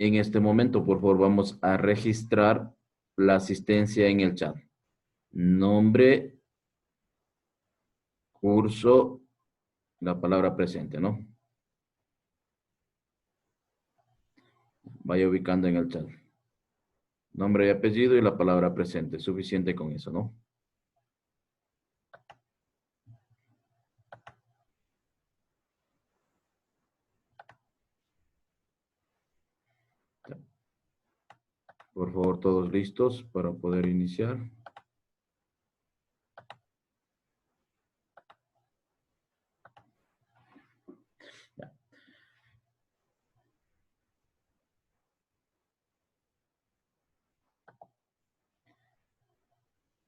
En este momento, por favor, vamos a registrar la asistencia en el chat. Nombre, curso, la palabra presente, ¿no? Vaya ubicando en el chat. Nombre y apellido y la palabra presente. Suficiente con eso, ¿no? Por favor, todos listos para poder iniciar. Ya.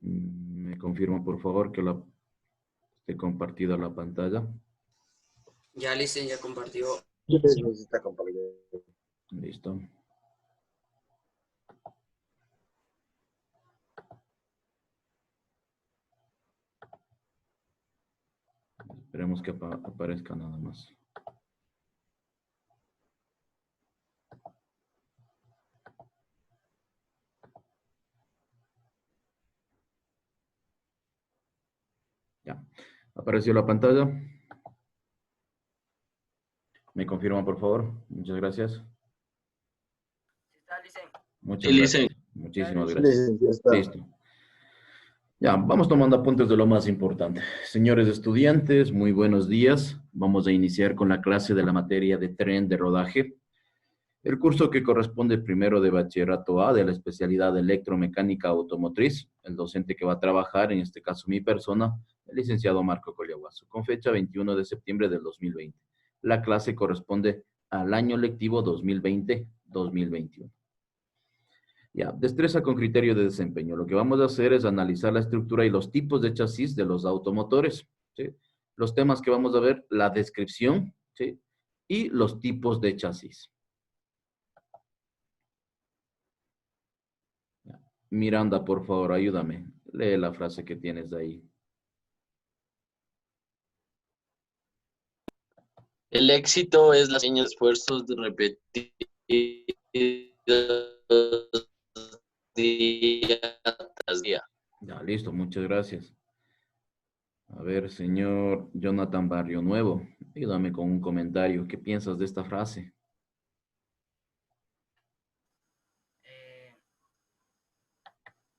Me confirma, por favor, que esté compartida la pantalla. Ya, Licen, ya compartió. Está compartido. Listo. Esperemos que aparezca nada más. Ya. ¿Apareció la pantalla? ¿Me confirma, por favor? Muchas gracias. ¿Está, Licen? Muchas Sí, Licen. gracias. Muchísimas Sí, gracias. ya está. Listo. Ya, vamos tomando apuntes de lo más importante. Señores estudiantes, muy buenos días. Vamos a iniciar con la clase de la materia de tren de rodaje. El curso que corresponde primero de bachillerato A de la especialidad de electromecánica automotriz. El docente que va a trabajar, en este caso mi persona, el licenciado Marco Collahuaso, con fecha 21 de septiembre del 2020. La clase corresponde al año lectivo 2020-2021. Ya, destreza con criterio de desempeño. Lo que vamos a hacer es analizar la estructura y los tipos de chasis de los automotores, ¿sí? Los temas que vamos a ver, la descripción, ¿sí? Y los tipos de chasis. Ya. Miranda, por favor, ayúdame. Lee la frase que tienes ahí. El éxito es la seña de esfuerzos repetidos día tras día. Ya, listo, muchas gracias. A ver, señor Jonathan Barrio Nuevo, ayúdame con un comentario. ¿Qué piensas de esta frase?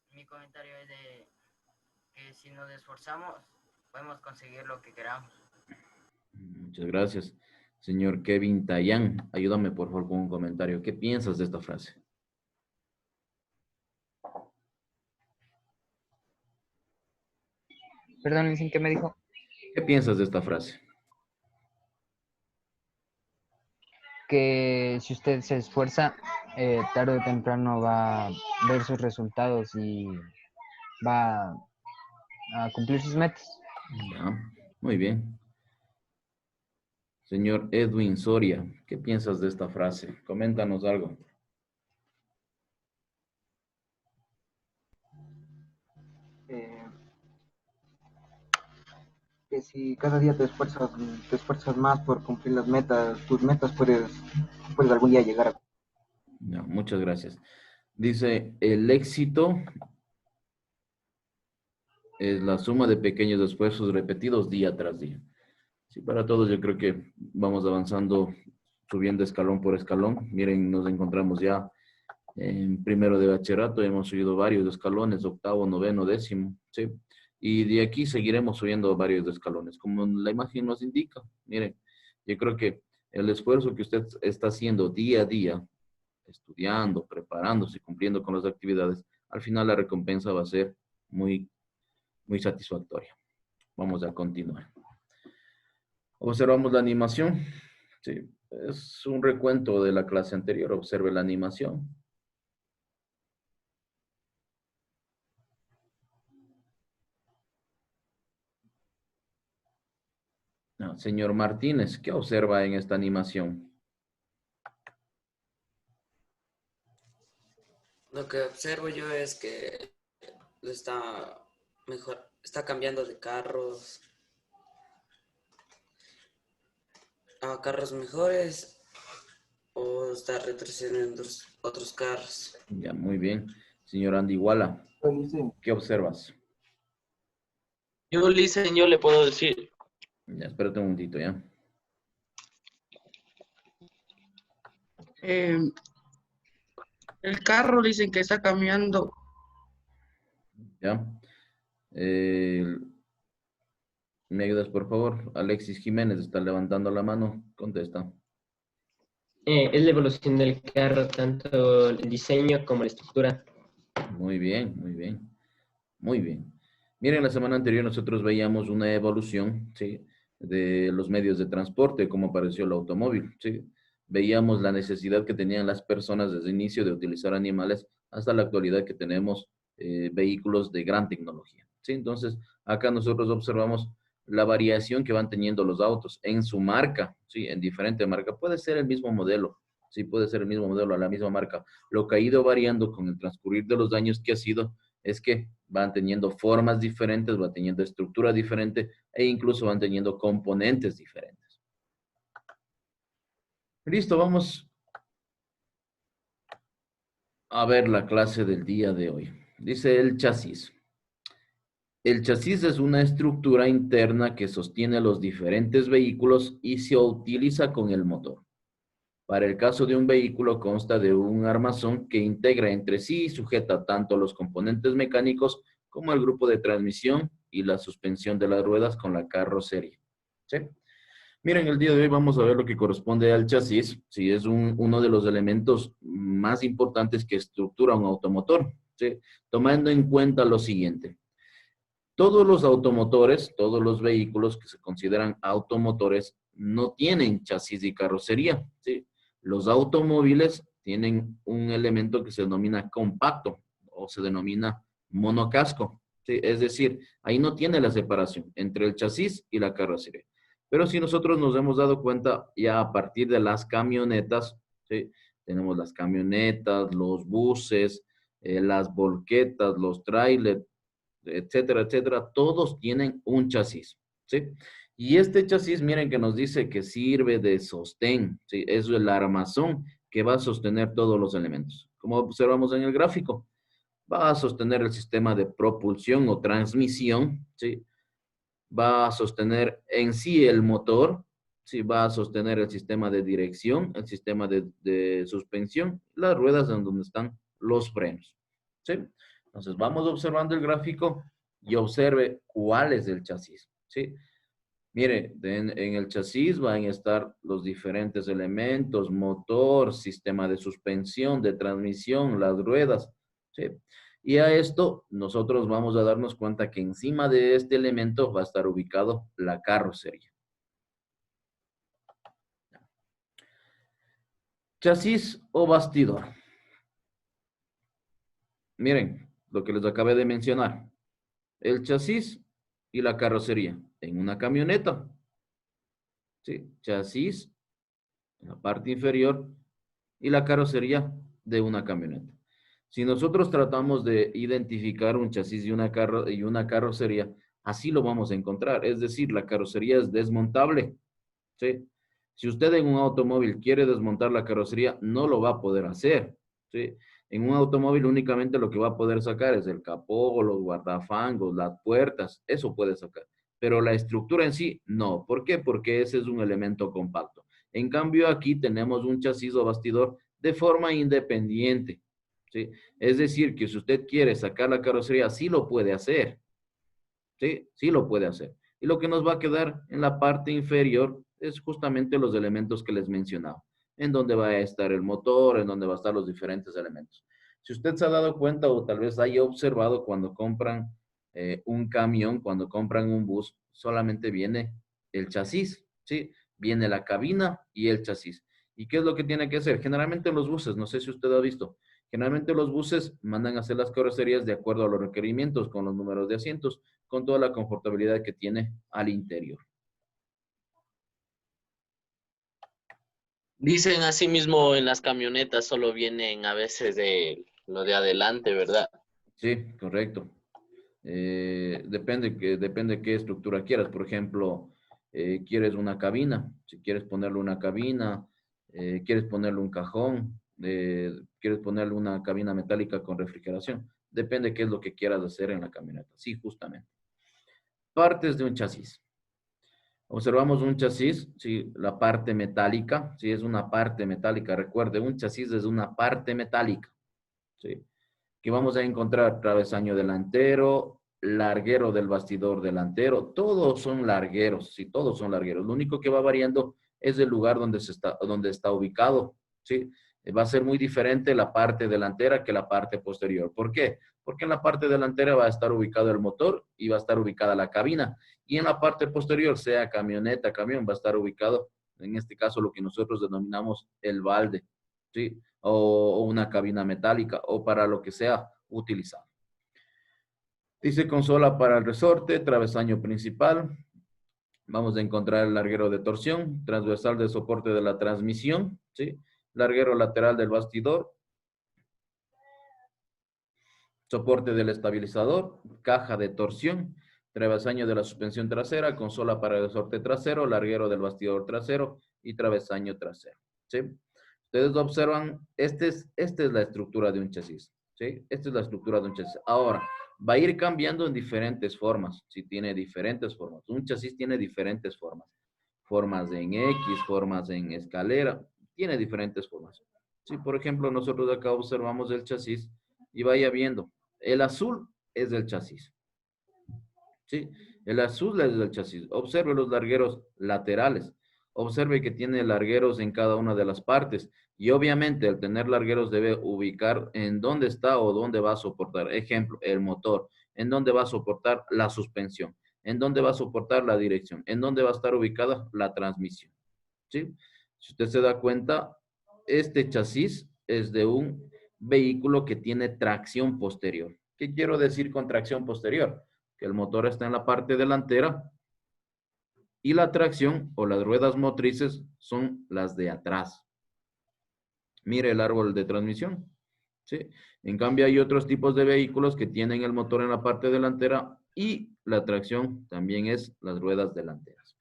Mi comentario es de que si nos esforzamos, podemos conseguir lo que queramos. Muchas gracias. Señor Kevin Tayán, ayúdame por favor con un comentario. ¿Qué piensas de esta frase? Perdón, ¿en qué me dijo? ¿Qué piensas de esta frase? Que si usted se esfuerza, tarde o temprano va a ver sus resultados y va a cumplir sus metas. Ya, muy bien. Señor Edwin Soria, ¿qué piensas de esta frase? Coméntanos algo. Que si cada día te esfuerzas más por cumplir las metas, tus metas puedes algún día llegar a. Ya, muchas gracias. Dice, el éxito es la suma de pequeños esfuerzos repetidos día tras día. Sí, para todos yo creo que vamos avanzando, subiendo escalón por escalón. Miren, nos encontramos ya en primero de bachillerato, hemos subido varios escalones, octavo, noveno, décimo, ¿sí? Y de aquí seguiremos subiendo varios escalones, como la imagen nos indica. Miren, yo creo que el esfuerzo que usted está haciendo día a día, estudiando, preparándose, cumpliendo con las actividades, al final la recompensa va a ser muy, muy satisfactoria. Vamos a continuar. Observamos la animación. Sí, es un recuento de la clase anterior. Observe la animación. No, señor Martínez, ¿qué observa en esta animación? Lo que observo yo es que está mejor, está cambiando de carros a carros mejores o está retrocediendo otros carros. Ya, muy bien. Señor Andy Iguala, ¿qué observas? Yo, Listen, yo le puedo decir. Ya, espérate un momentito, ¿ya? El carro dicen que está cambiando. ¿Ya? Eh, ¿Me ayudas, por favor? Alexis Jiménez está levantando la mano. Contesta. Es la evolución del carro, tanto el diseño como la estructura. Muy bien, muy bien. Muy bien. Miren, la semana anterior nosotros veíamos una evolución, ¿sí? De los medios de transporte, cómo apareció el automóvil, ¿sí? Veíamos la necesidad que tenían las personas desde el inicio de utilizar animales hasta la actualidad que tenemos vehículos de gran tecnología, ¿sí? Entonces, acá nosotros observamos la variación que van teniendo los autos en su marca, ¿sí? En diferente marca. Puede ser el mismo modelo, sí, puede ser el mismo modelo, a la misma marca. Lo que ha ido variando con el transcurrir de los años que ha sido es que van teniendo formas diferentes, van teniendo estructura diferente e incluso van teniendo componentes diferentes. Listo, vamos a ver la clase del día de hoy. Dice el chasis. El chasis es una estructura interna que sostiene los diferentes vehículos y se utiliza con el motor. Para el caso de un vehículo consta de un armazón que integra entre sí y sujeta tanto los componentes mecánicos como el grupo de transmisión y la suspensión de las ruedas con la carrocería. ¿Sí? Miren, el día de hoy vamos a ver lo que corresponde al chasis. Sí, es uno de los elementos más importantes que estructura un automotor. ¿Sí? Tomando en cuenta lo siguiente. Todos los automotores, todos los vehículos que se consideran automotores no tienen chasis y carrocería. ¿Sí? Los automóviles tienen un elemento que se denomina compacto o se denomina monocasco. ¿Sí? Es decir, ahí no tiene la separación entre el chasis y la carrocería. Pero si nosotros nos hemos dado cuenta ya a partir de las camionetas, ¿sí? Tenemos las camionetas, los buses, las volquetas, los trailers, etcétera, etcétera, todos tienen un chasis, ¿sí? Y este chasis, miren que nos dice que sirve de sostén, ¿sí? Es el armazón que va a sostener todos los elementos. Como observamos en el gráfico, va a sostener el sistema de propulsión o transmisión, ¿sí? Va a sostener en sí el motor, ¿sí? Va a sostener el sistema de dirección, el sistema de suspensión, las ruedas en donde están los frenos, ¿sí? Entonces vamos observando el gráfico y observe cuál es el chasis, ¿sí? Mire, en el chasis van a estar los diferentes elementos, motor, sistema de suspensión, de transmisión, las ruedas, ¿sí? Y a esto nosotros vamos a darnos cuenta que encima de este elemento va a estar ubicado la carrocería. Chasis o bastidor. Miren, lo que les acabé de mencionar. El chasis y la carrocería en una camioneta. ¿Sí? Chasis en la parte inferior y la carrocería de una camioneta. Si nosotros tratamos de identificar un chasis y una carrocería, así lo vamos a encontrar. Es decir, la carrocería es desmontable, ¿sí? Si usted en un automóvil quiere desmontar la carrocería, no lo va a poder hacer, ¿sí? En un automóvil únicamente lo que va a poder sacar es el capó, los guardafangos, las puertas, eso puede sacar. Pero la estructura en sí, no. ¿Por qué? Porque ese es un elemento compacto. En cambio, aquí tenemos un chasis o bastidor de forma independiente, ¿sí? Es decir, que si usted quiere sacar la carrocería, sí lo puede hacer, ¿sí? Sí lo puede hacer. Y lo que nos va a quedar en la parte inferior es justamente los elementos que les mencionaba, en donde va a estar el motor, en donde va a estar los diferentes elementos. Si usted se ha dado cuenta o tal vez haya observado cuando compran un camión, cuando compran un bus, solamente viene el chasis, ¿sí? Viene la cabina y el chasis. ¿Y qué es lo que tiene que hacer? Generalmente en los buses, no sé si usted ha visto, generalmente los buses mandan a hacer las carrocerías de acuerdo a los requerimientos, con los números de asientos, con toda la confortabilidad que tiene al interior. Dicen así mismo en las camionetas solo vienen a veces de lo de adelante, ¿verdad? Sí, correcto. Depende qué estructura quieras. Por ejemplo, quieres una cabina. Si quieres ponerle una cabina, quieres ponerle un cajón, quieres ponerle una cabina metálica con refrigeración. Depende qué es lo que quieras hacer en la camioneta. Sí, justamente. Partes de un chasis. Observamos un chasis, sí, la parte metálica, sí, es una parte metálica. Recuerde, un chasis es una parte metálica, sí. Que vamos a encontrar travesaño delantero, larguero del bastidor delantero, todos son largueros, sí, todos son largueros. Lo único que va variando es el lugar donde está ubicado, sí. Va a ser muy diferente la parte delantera que la parte posterior. ¿Por qué? Porque en la parte delantera va a estar ubicado el motor y va a estar ubicada la cabina. Y en la parte posterior, sea camioneta, camión, va a estar ubicado, en este caso, lo que nosotros denominamos el balde, ¿sí? O una cabina metálica, o para lo que sea utilizado. Dice consola para el resorte, travesaño principal. Vamos a encontrar el larguero de torsión, transversal de soporte de la transmisión, ¿sí? Larguero lateral del bastidor, soporte del estabilizador, caja de torsión, travesaño de la suspensión trasera, consola para el resorte trasero, larguero del bastidor trasero y travesaño trasero, ¿sí? Ustedes observan, esta es la estructura de un chasis, ¿sí? Esta es la estructura de un chasis. Ahora, va a ir cambiando en diferentes formas, ¿sí? Tiene diferentes formas. Un chasis tiene diferentes formas. Formas en X, formas en escalera, tiene diferentes formas. Sí, por ejemplo, nosotros acá observamos el chasis y vaya viendo, el azul es el chasis. ¿Sí? El azul es el chasis. Observe los largueros laterales. Observe que tiene largueros en cada una de las partes. Y obviamente, al tener largueros debe ubicar en dónde está o dónde va a soportar. Ejemplo, el motor. En dónde va a soportar la suspensión. En dónde va a soportar la dirección. En dónde va a estar ubicada la transmisión. ¿Sí? Si usted se da cuenta, este chasis es de un vehículo que tiene tracción posterior. ¿Qué quiero decir con tracción posterior? Que el motor está en la parte delantera y la tracción o las ruedas motrices son las de atrás. Mire el árbol de transmisión, ¿sí? En cambio hay otros tipos de vehículos que tienen el motor en la parte delantera y la tracción también es las ruedas delanteras.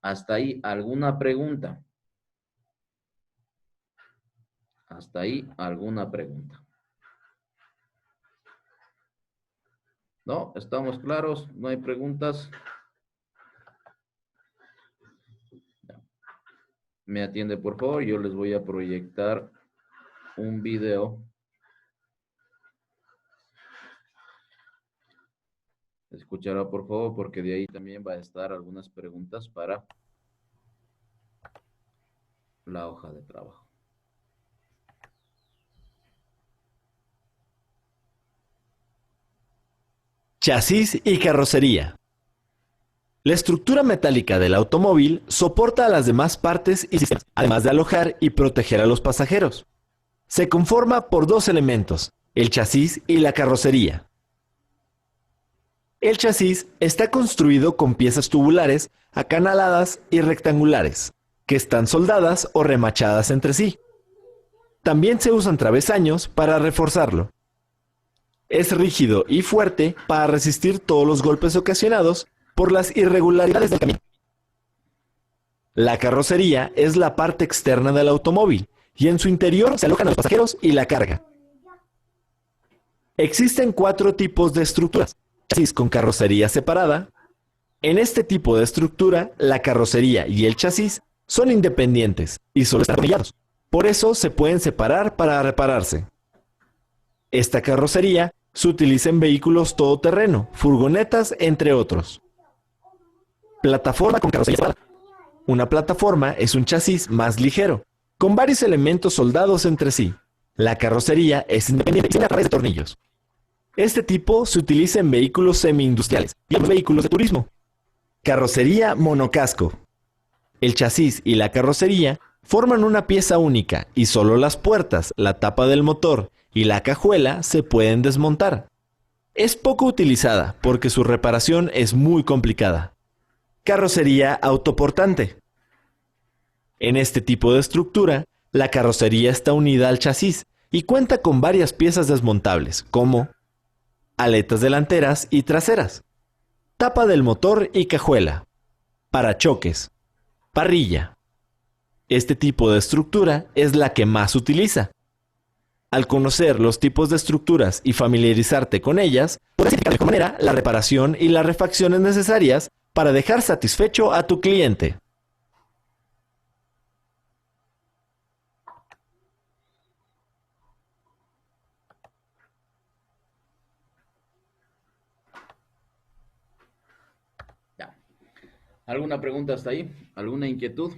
Hasta ahí, ¿alguna pregunta? Hasta ahí, ¿alguna pregunta? ¿No? ¿Estamos claros? ¿No hay preguntas? Me atiende, por favor. Yo les voy a proyectar un video. Escuchará, por favor, porque de ahí también va a estar algunas preguntas para la hoja de trabajo. Chasis y carrocería. La estructura metálica del automóvil soporta a las demás partes y sistemas, además de alojar y proteger a los pasajeros. Se conforma por dos elementos, el chasis y la carrocería. El chasis está construido con piezas tubulares, acanaladas y rectangulares, que están soldadas o remachadas entre sí. También se usan travesaños para reforzarlo. Es rígido y fuerte para resistir todos los golpes ocasionados por las irregularidades del camino. La carrocería es la parte externa del automóvil y en su interior se alojan los pasajeros y la carga. Existen 4 tipos de estructuras. Chasis con carrocería separada. En este tipo de estructura, la carrocería y el chasis son independientes y solo están atornillados. Por eso se pueden separar para repararse. Esta carrocería se utiliza en vehículos todoterreno, furgonetas, entre otros. Plataforma con carrocería separada. Una plataforma es un chasis más ligero, con varios elementos soldados entre sí. La carrocería es independiente y tiene a través de tornillos. Este tipo se utiliza en vehículos semi-industriales y en vehículos de turismo. Carrocería monocasco. El chasis y la carrocería forman una pieza única y solo las puertas, la tapa del motor y la cajuela se pueden desmontar. Es poco utilizada porque su reparación es muy complicada. Carrocería autoportante. En este tipo de estructura, la carrocería está unida al chasis y cuenta con varias piezas desmontables, como aletas delanteras y traseras, tapa del motor y cajuela, parachoques, parrilla. Este tipo de estructura es la que más se utiliza. Al conocer los tipos de estructuras y familiarizarte con ellas, puedes identificar de qué manera la reparación y las refacciones necesarias para dejar satisfecho a tu cliente. Ya. ¿Alguna pregunta hasta ahí? ¿Alguna inquietud?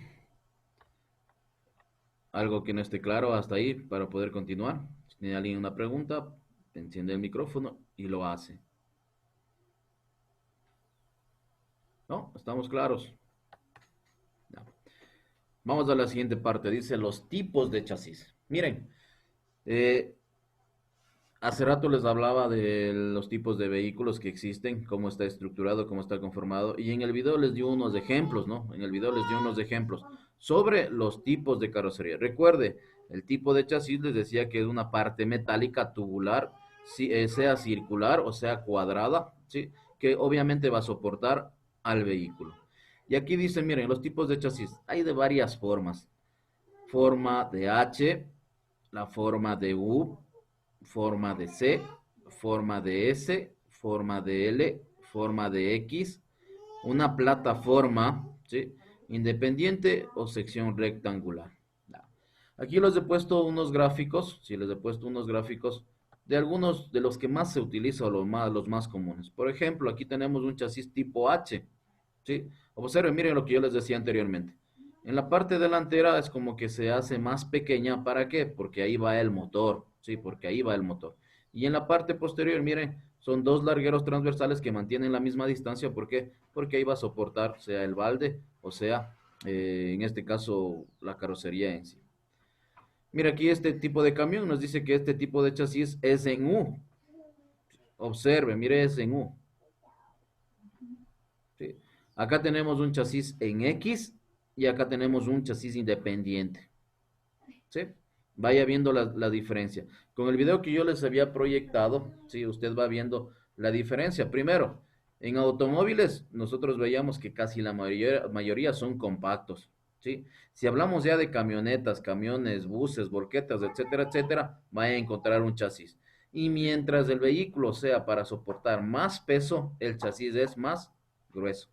¿Algo que no esté claro hasta ahí para poder continuar? Si tiene alguien una pregunta, enciende el micrófono y lo hace. ¿No? ¿Estamos claros? Ya. Vamos a la siguiente parte. Dice los tipos de chasis. Miren, hace rato les hablaba de los tipos de vehículos que existen, cómo está estructurado, cómo está conformado, y en el video les dio unos ejemplos, ¿no? En el video les dio unos ejemplos sobre los tipos de carrocería. Recuerde, el tipo de chasis les decía que es una parte metálica tubular, sea circular o sea cuadrada, ¿sí? Que obviamente va a soportar al vehículo. Y aquí dicen, miren, los tipos de chasis hay de varias formas. Forma de H, la forma de U, forma de C, forma de S, forma de L, forma de X, una plataforma, ¿sí? Independiente o sección rectangular. Aquí les he puesto unos gráficos, sí, les he puesto unos gráficos de algunos de los que más se utilizan, los más comunes. Por ejemplo, aquí tenemos un chasis tipo H, ¿sí? Observen, miren lo que yo les decía anteriormente. En la parte delantera es como que se hace más pequeña, ¿para qué? Porque ahí va el motor, ¿sí? Porque ahí va el motor. Y en la parte posterior, miren, son dos largueros transversales que mantienen la misma distancia, ¿por qué? Porque ahí va a soportar, sea el balde, o sea, en este caso, la carrocería en sí. Mira, aquí este tipo de camión nos dice que este tipo de chasis es en U. Observe, mire, es en U. ¿Sí? Acá tenemos un chasis en X y acá tenemos un chasis independiente. ¿Sí? Vaya viendo la diferencia. Con el video que yo les había proyectado, ¿sí? Usted va viendo la diferencia. Primero, en automóviles nosotros veíamos que casi la mayoría son compactos, ¿sí? Si hablamos ya de camionetas, camiones, buses, volquetas, etcétera, etcétera, vaya a encontrar un chasis. Y mientras el vehículo sea para soportar más peso, el chasis es más grueso.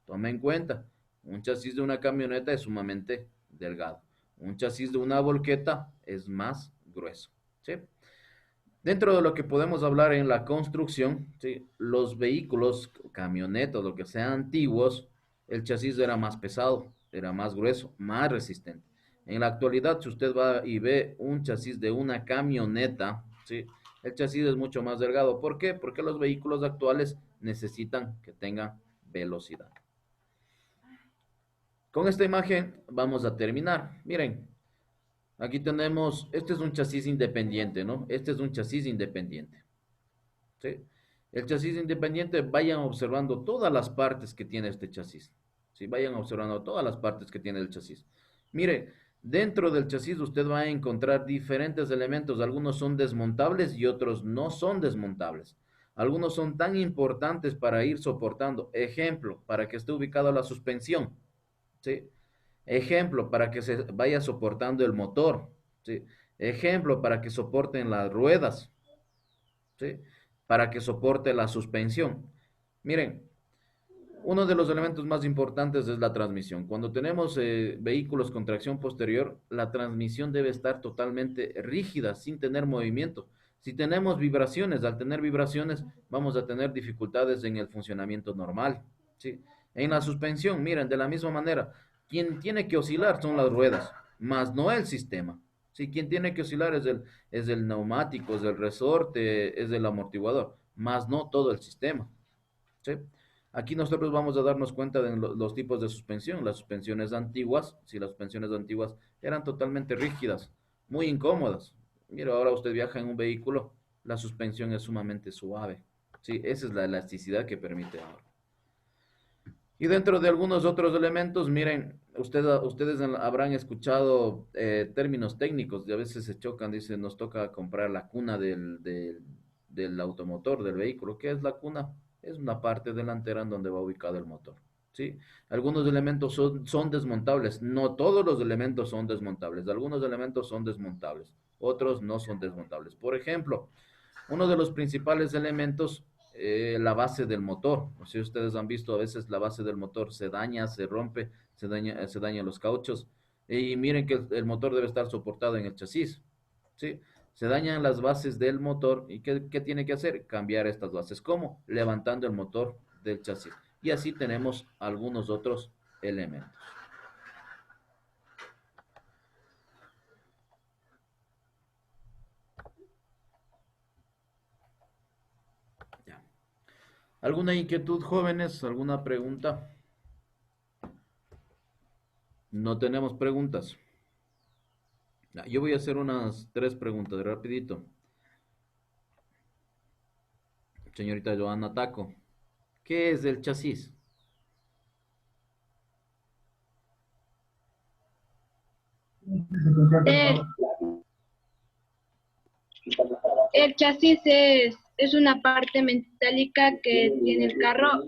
Tome en cuenta, un chasis de una camioneta es sumamente delgado. Un chasis de una volqueta es más grueso, ¿sí? Dentro de lo que podemos hablar en la construcción, ¿sí? Los vehículos, camionetas, lo que sean antiguos, el chasis era más pesado, era más grueso, más resistente. En la actualidad, si usted va y ve un chasis de una camioneta, ¿sí? El chasis es mucho más delgado. ¿Por qué? Porque los vehículos actuales necesitan que tengan velocidad. Con esta imagen vamos a terminar. Miren, aquí tenemos, este es un chasis independiente, ¿no? Este es un chasis independiente. ¿Sí? El chasis independiente, vayan observando todas las partes que tiene este chasis. ¿Sí? Vayan observando todas las partes que tiene el chasis. Mire, dentro del chasis usted va a encontrar diferentes elementos. Algunos son desmontables y otros no son desmontables. Algunos son tan importantes para ir soportando. Ejemplo, para que esté ubicado la suspensión. ¿Sí? Ejemplo, para que se vaya soportando el motor, ¿sí? Ejemplo, para que soporten las ruedas, ¿sí? Para que soporte la suspensión. Miren, uno de los elementos más importantes es la transmisión. Cuando tenemos vehículos con tracción posterior, la transmisión debe estar totalmente rígida, sin tener movimiento. Si tenemos vibraciones, al tener vibraciones, vamos a tener dificultades en el funcionamiento normal, ¿sí? En la suspensión, miren, de la misma manera, quien tiene que oscilar son las ruedas, más no el sistema. Sí, quien tiene que oscilar es el neumático, es el resorte, es el amortiguador, más no todo el sistema, ¿sí? Aquí nosotros vamos a darnos cuenta de los tipos de suspensión. Las suspensiones antiguas, si las suspensiones antiguas eran totalmente rígidas, muy incómodas. Mira, ahora usted viaja en un vehículo, la suspensión es sumamente suave. Sí, esa es la elasticidad que permite ahora. Y dentro de algunos otros elementos, miren, ustedes habrán escuchado términos técnicos y a veces se chocan, dicen, nos toca comprar la cuna del automotor, del vehículo. ¿Qué es la cuna? Es una parte delantera en donde va ubicado el motor. ¿sí? Algunos elementos son desmontables. No todos los elementos son desmontables. Algunos elementos son desmontables. Otros no son desmontables. Por ejemplo, uno de los principales elementos, la base del motor. No sé si ustedes han visto, a veces la base del motor se daña, se rompe, se dañan los cauchos. Y miren que el motor debe estar soportado en el chasis, ¿sí? Se dañan las bases del motor y ¿qué tiene que hacer? Cambiar estas bases. ¿Cómo? Levantando el motor del chasis. Y así tenemos algunos otros elementos. Ya. ¿Alguna inquietud, jóvenes? ¿Alguna pregunta? No tenemos preguntas. Ya, yo voy a hacer unas 3 preguntas, rapidito. Señorita Joana Taco, ¿qué es el chasis? El, el chasis es una parte metálica que tiene el carro.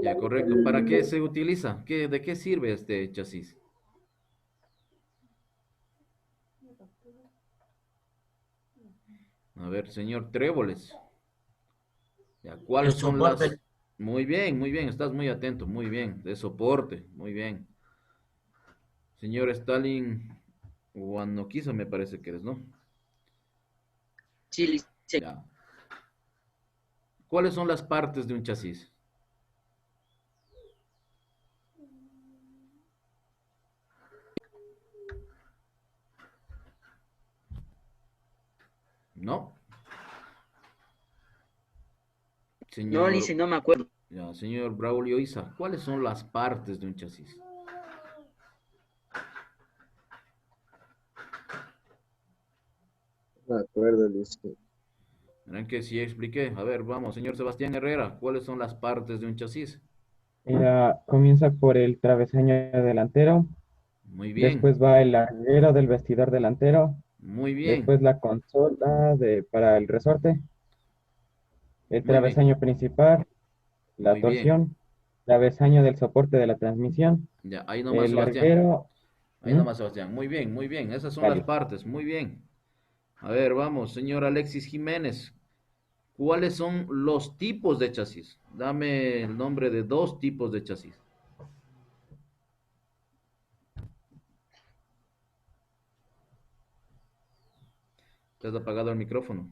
Ya, correcto. ¿Para qué se utiliza? ¿De qué sirve este chasis? A ver, señor Tréboles. Ya, ¿cuáles El son soporte. las? Muy bien, estás muy atento, muy bien. De soporte, muy bien. Señor Stalin Guanoquiza, me parece que eres, ¿no? Sí, sí. Ya. ¿Cuáles son las partes de un chasis? ¿No? No, Señor, Lice, no me acuerdo. ya, señor Braulio Isa, ¿cuáles son las partes de un chasis? No me acuerdo, listo. Verán que sí expliqué. A ver, vamos, señor Sebastián Herrera, ¿cuáles son las partes de un chasis? Comienza por el travesaño delantero, Muy bien, después va el larguero del vestidor delantero, muy bien, después la consola para el resorte, el muy bien, travesaño principal, la muy bien. torsión, travesaño del soporte de la transmisión, Ya, ahí nomás, el Sebastián. larguero. Ahí nomás, Sebastián. Muy bien, muy bien. Esas son las Vale. partes. Muy bien. A ver, vamos, señor Alexis Jiménez. ¿Cuáles son los tipos de chasis? Dame el nombre de 2 tipos de chasis. ¿Te has apagado el micrófono?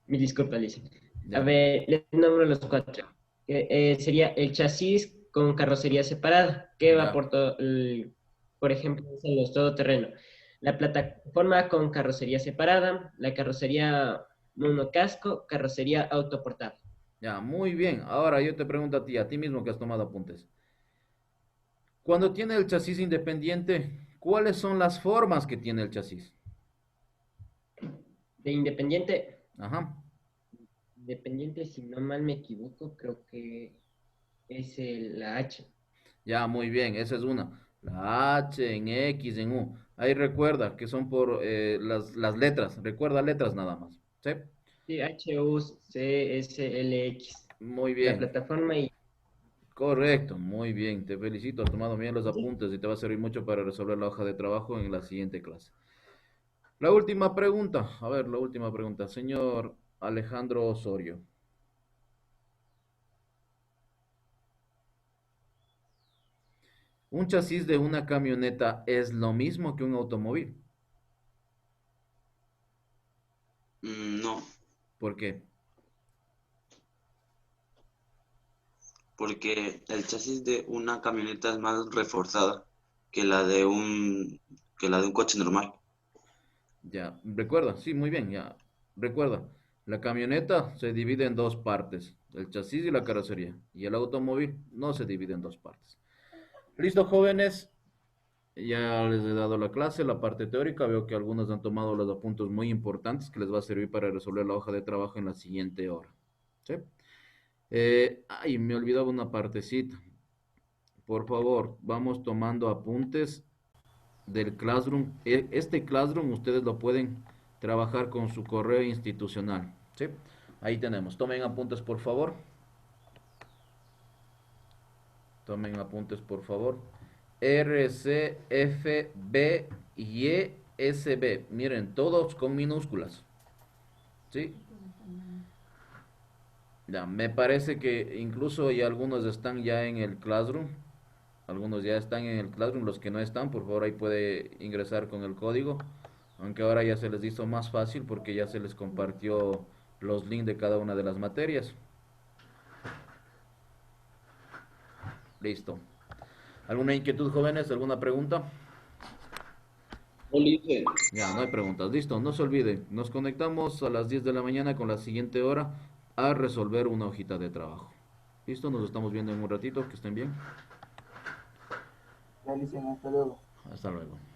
Mi disculpa, Lice. A Ya, ver, les nombro los 4. Sería el chasis con carrocería separada, que va ya, por ejemplo, en los todoterreno. La plataforma con carrocería separada, la carrocería monocasco, carrocería autoportable. ya, muy bien. Ahora yo te pregunto a ti mismo que has tomado apuntes. Cuando tiene el chasis independiente, ¿cuáles son las formas que tiene el chasis? De Ajá. independiente, si no mal me equivoco, creo que es la H. Ya, muy bien, esa es una. La H en X, en U. Ahí recuerda que son por las letras. Recuerda letras nada más. ¿Sí? Sí, H, U, C, S, L, X. Muy La bien. plataforma y... Correcto, muy bien. Te felicito. Has tomado bien los apuntes y te va a servir mucho para resolver la hoja de trabajo en la siguiente clase. La última pregunta. A ver, la última pregunta. Señor Alejandro Osorio. ¿Un chasis de una camioneta es lo mismo que un automóvil? No, ¿Por qué? porque el chasis de una camioneta es más reforzada que la de un coche normal. Ya, recuerda, sí, muy bien, ya. Recuerda, la camioneta se divide en 2 partes, el chasis y la carrocería. Y el automóvil no se divide en 2 partes. Listo, jóvenes. Ya les he dado la clase, la parte teórica. Veo que algunos han tomado los apuntes muy importantes que les va a servir para resolver la hoja de trabajo en la siguiente hora. ¿Sí? Me olvidaba una partecita. Por favor, vamos tomando apuntes del Classroom. Este Classroom ustedes lo pueden trabajar con su correo institucional. ¿Sí? Ahí tenemos. Tomen apuntes, por favor. Tomen apuntes, por favor. R, C, F, B y E, S, B. Miren, todos con minúsculas. ¿Sí? Ya, me parece que incluso ya algunos están ya en el Classroom. Algunos ya están en el Classroom. Los que no están, por favor, ahí puede ingresar con el código. Aunque ahora ya se les hizo más fácil porque ya se les compartió los links de cada una de las materias. Listo. ¿Alguna inquietud, jóvenes? ¿Alguna pregunta? Ya, no hay preguntas. Listo, no se olviden. Nos conectamos a las 10 de la mañana con la siguiente hora a resolver una hojita de trabajo. Listo, nos estamos viendo en un ratito. Que estén bien. Ya, Licen, hasta luego. Hasta luego.